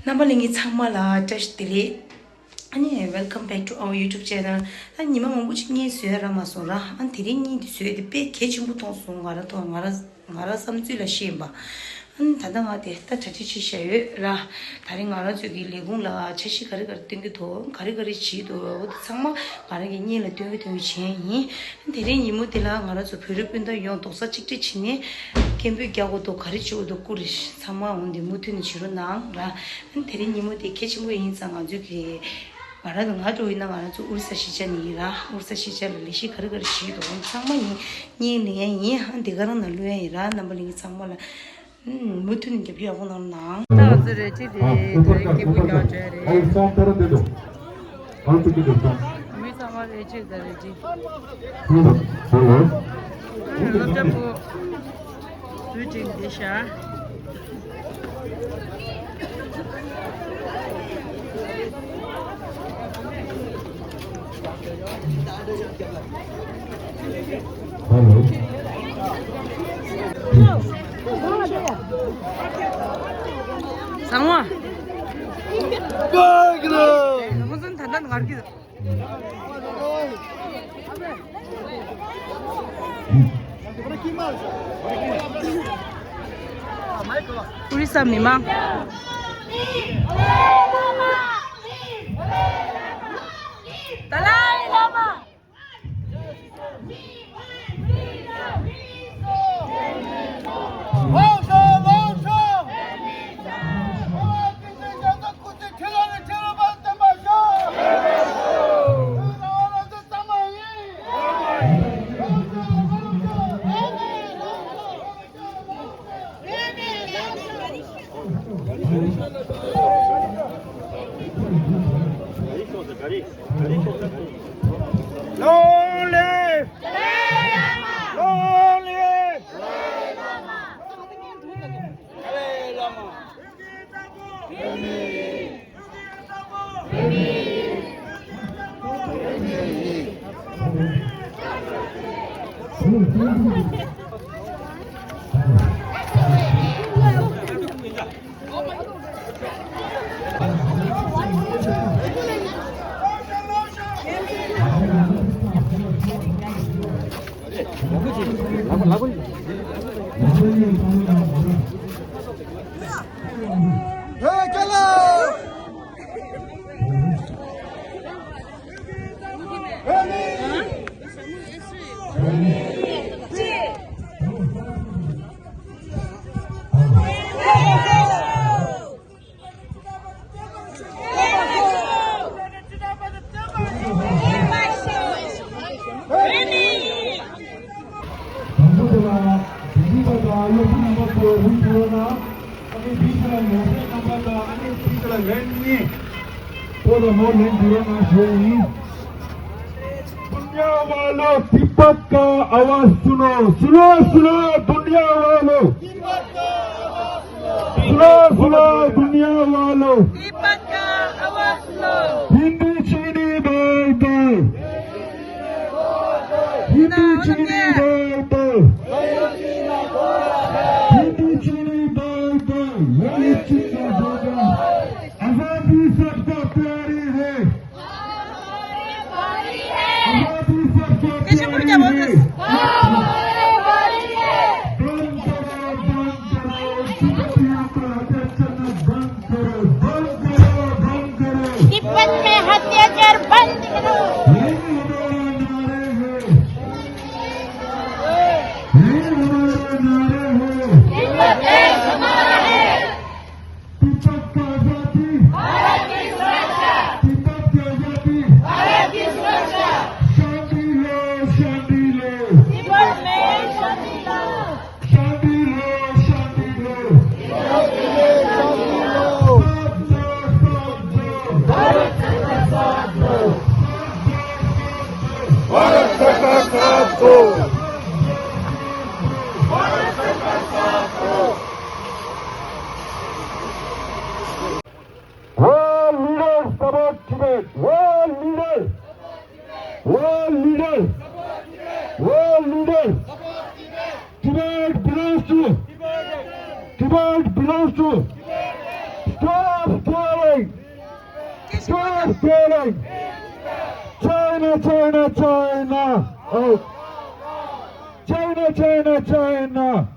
Nambalingi Chamala Tash Dili. Welcome back to our YouTube channel. And Nima Mambuchi Sue Ramasora and Tirini Sue the big kitchen button song Mara Samzula Shimba. And Tadama de Tachi Shara, Taringara to Ligula, Cheshi Karigatingo, Karigari Chido, Sama, Karagini, La Due to Chini, and Tirini Mutila, Mara to Puripinda Yontosa Chichini, Kimbu Gagoto Karicho, the Kurish, Sama on the Mutin Chiruna, and Tirini Muti kitchen way in Sangazuki. 말하는가도 있나 말아도 울사 시전이라 울사 시절 리시 그르거 시도 상만이 니니 한데가는 날로에라 남벌링이 상말라 무튼 게 비하고 나나 다들이 지리 되게 보여줘래 알상 떨어데도 어떻게 됐어 미사마레 지다르지 뭘로 그것도 루진 디샤 상화 무슨 단단 가르치 우리 쌈이마 달라이 라마 दुनिया वालों तिब्बत का आवाज सुनो सुनो सुनो दुनिया वालों सुनो सुनो दुनिया वालों तिब्बत का आवाज सुनो हिंदी चीनी बोल दो हिंदी चीनी बोल दो हिंदी चीनी बोल दो ये चीज़ होगा आजादी सबको प्यारी है आजादी सबको प्यारी है तिब्बत में अत्याचार बंद करो ये हमारे नारे हैं World leaders support Tibet. World leaders. World leaders. World leaders. Tibet belongs to. Tibet belongs to. Stop stealing. Stop stealing. China, China, China. Oh. China, China, China.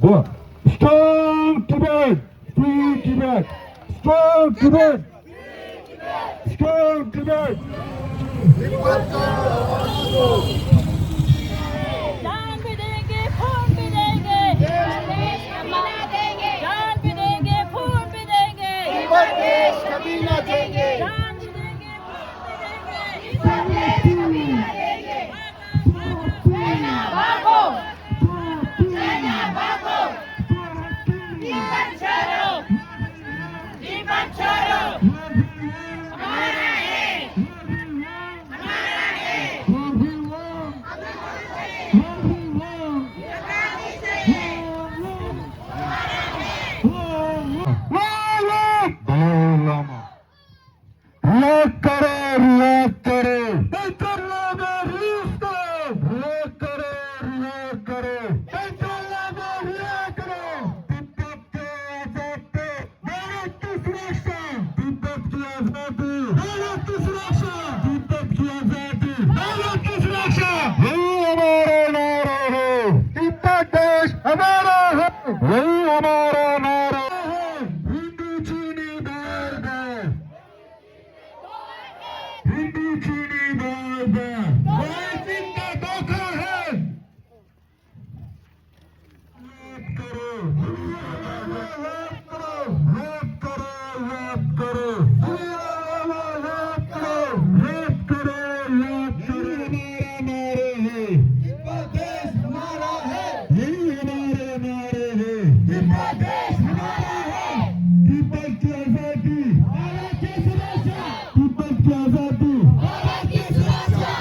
Go. Strong Tibet. Free Tibet. Strong Tibet. Strong Tibet. जान भी देंगे खून भी देंगे देश बना देंगे जान भी देंगे खून भी देंगे देश कभी न देंगे जान भी देंगे खून भी देंगे सेना भागो सेना भागो दीपक छोड़ो हमारा है Look karo, look karo. Petrol lama release karo. Look karo, look karo. Petrol lama release karo. Tibet ke azadi, Bharat ki suraksha. Tibet ki azadi, Bharat ki suraksha. Tibet ki azadi, Bharat ki suraksha. यही हमारा नारा है. Tibet देश हमारा है. यही हमारा नारा है. हिंदू चीनी बार-बार. हिंदू चीनी बार-बार. वाइसिंग का धोखा है. मत करो. मत करो. मत करो. मत करो. मत करो. मत करो. मत करो. हमारा नारे है. यही हमारे नारे हैं. Tibet देश हमारा है. Tibet की आजादी. भारत की सुरक्षा. Tibet की आजादी. भारत की सुरक्षा.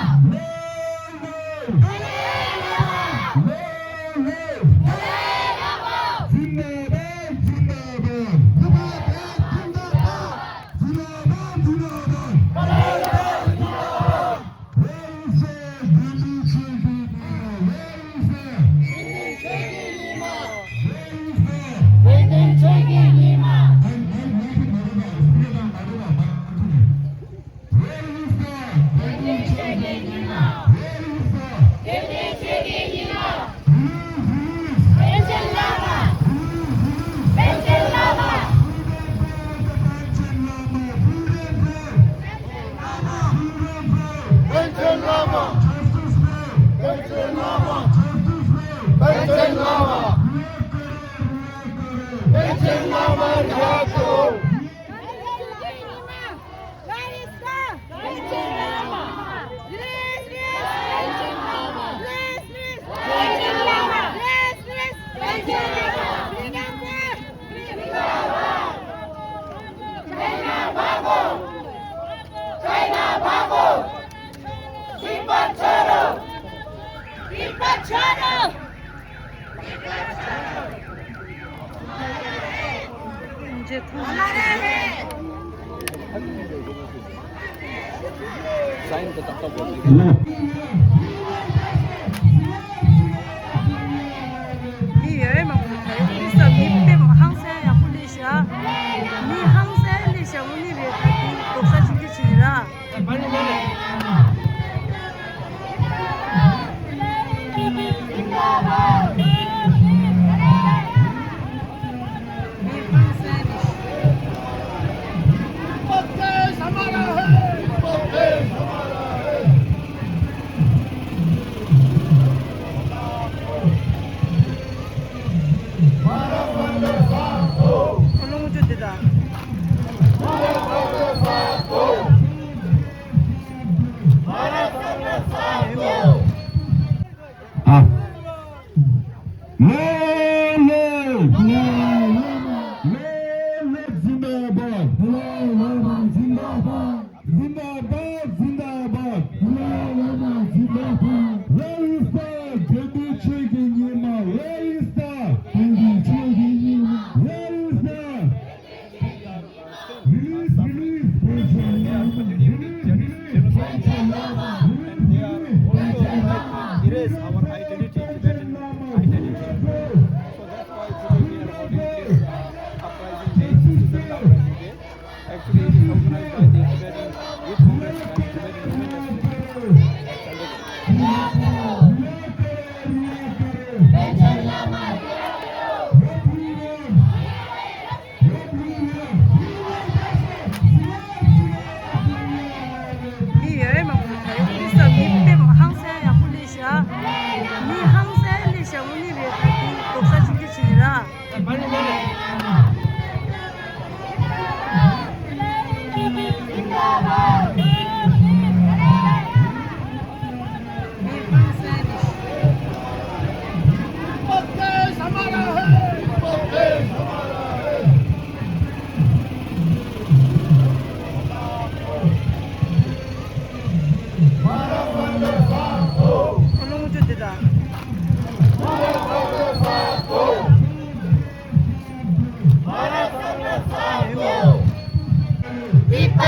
जिंदाबाद जिंदाबाद. जिंदाबाद जिंदाबाद. जिंदाबाद जिंदाबाद जिंदाबाद.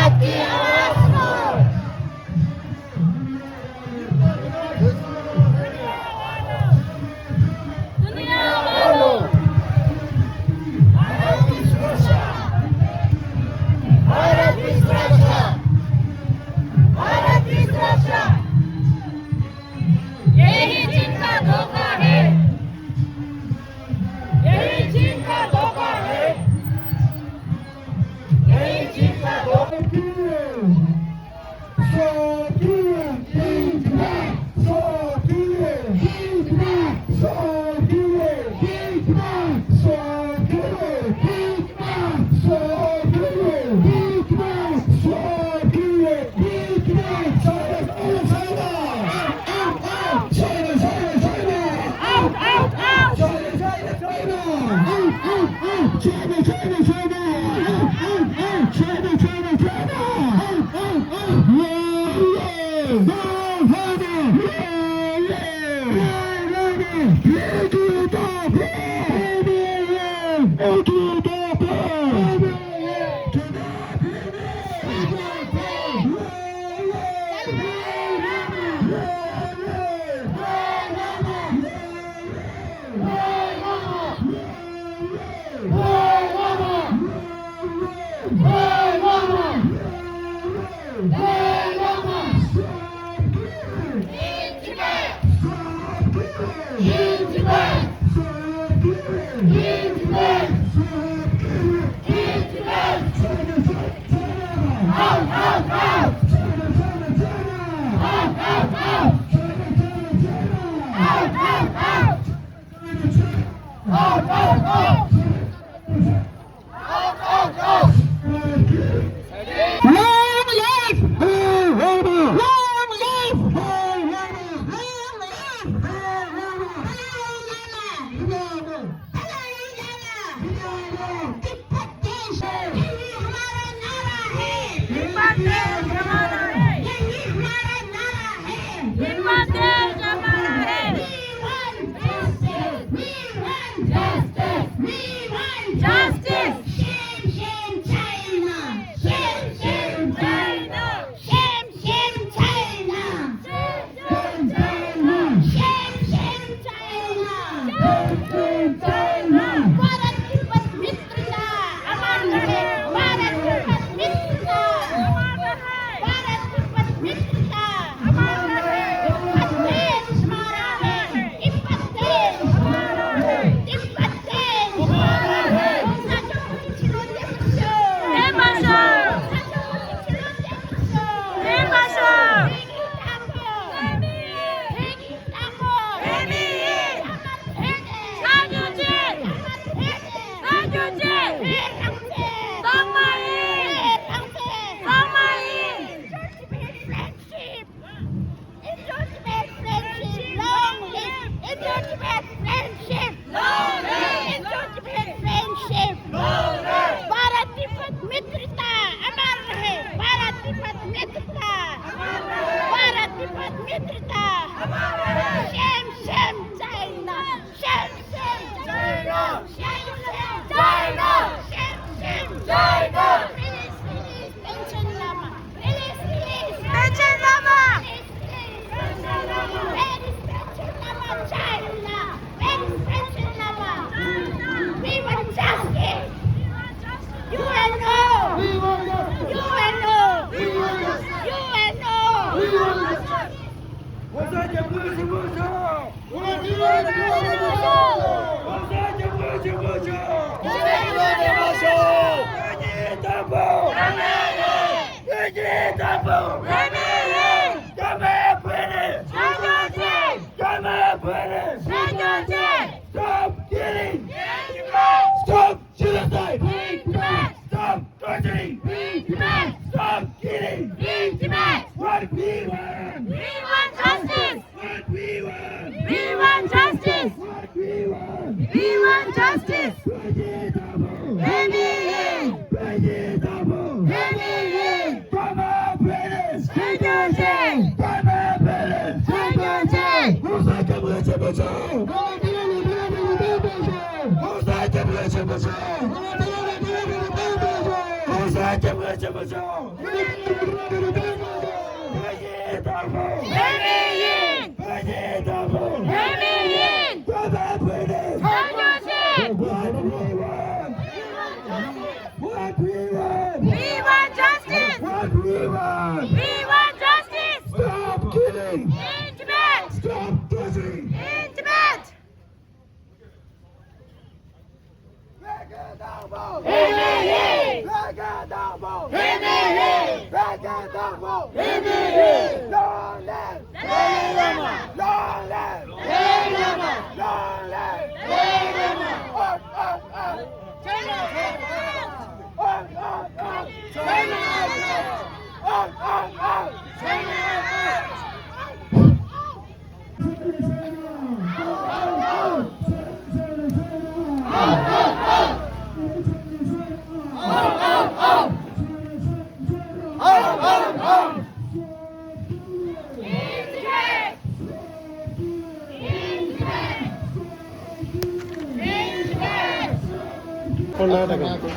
भारत की आवाज सुनो दुनिया वालों भारत की सुरक्षा भारत की सुरक्षा भारत की सुरक्षा यही चीन का धोखा है यही चीन का धोखा है यही चीन का धोखा Stop killing! Stop genocide! Stop torturing! Stop killing! What we want! We want justice! What we want! We want justice! What we want! We want justice! Vegetable! Vegetable! Vegetable! Vegetable! Come on, British! Vegetable! Come on, British! Vegetable! Musa Kablacha Bachao! Musa Kablacha Bachao! Musa What we want! We want justice! What we want! We want justice! Stop killing! In Tibet! Stop touching! In Tibet!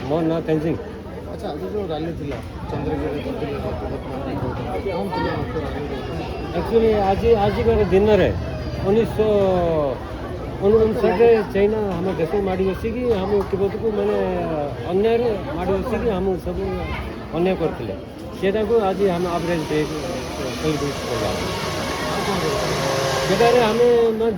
ମୋ ନାଁ ତେଞ୍ଜିଂ। ଆଚ୍ଛା ଆଜି ଯେଉଁ rally ଥିଲା Chandragiri actually ଆଜିକାର ଦିନରେ 1959ରେ China ଆମ ଦେଶକୁ ମାଡ଼ି ବସିକି ଆମ ତିବ୍ବତକୁ ମାନେ ଅନ୍ୟାୟରେ ମାଡ଼ି ବସିକି ଆମ ସବୁ ଅନ୍ୟାୟ କରିଥିଲେ ସେଟାକୁ ଆଜି ଆମେ ଆଭରେଜ ସେଲିବ୍ରେଟ୍ କରିବା ସେଟାରେ ଆମେ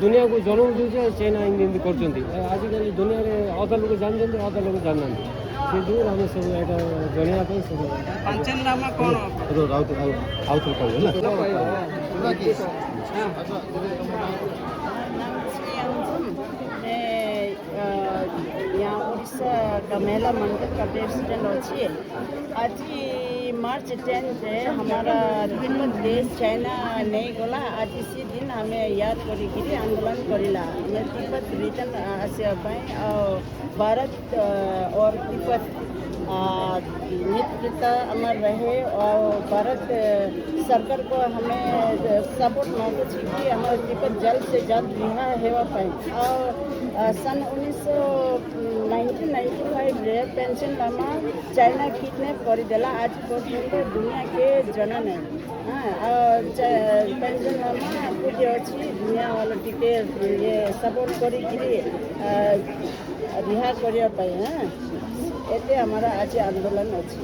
ଦୁନିଆକୁ ଜଣାଉ ଦେଉଛେ ଚାଇନା ଏମିତି କରୁଛନ୍ତି ଆଜିକାଲି ଦୁନିଆରେ ଅଧା ଲୋକ ଜାଣିଛନ୍ତି ଅଧା ଲୋକ ଜାଣିନାହାନ୍ତି ସେ ଯୋଗୁଁ ଆମେ ସବୁ ଏଇଟା ଜଣାଇବା ପାଇଁ ସବୁ ଆଉଥରେ କହିବେ यहाँ उड़ीसा का महिला मंडल का प्रेसिडेंट अच्छी आज मार्च 10 हमारा तिब्बत देश चाइना नहीं गला आज इसी दिन हमें याद करी आंदोलन करिला हमें तिब्बत रिटर्न आसिया और भारत और तिब्बत नेतृत्व अमर रहे और भारत सरकार को हमें सपोर्ट मांगो कि हमारे तिब्बत जल्द से जल्द रिहा हेवा पाए और सन 1995 रे पेंशन लामा चाइना किडनैप करदेला आज पर्यंत दुनिया के जना नहीं पेंशन लामा कोई अच्छी दुनिया वाला टिके ये सपोर्ट करी रिहा करने एते हमारा आज आंदोलन अच्छी।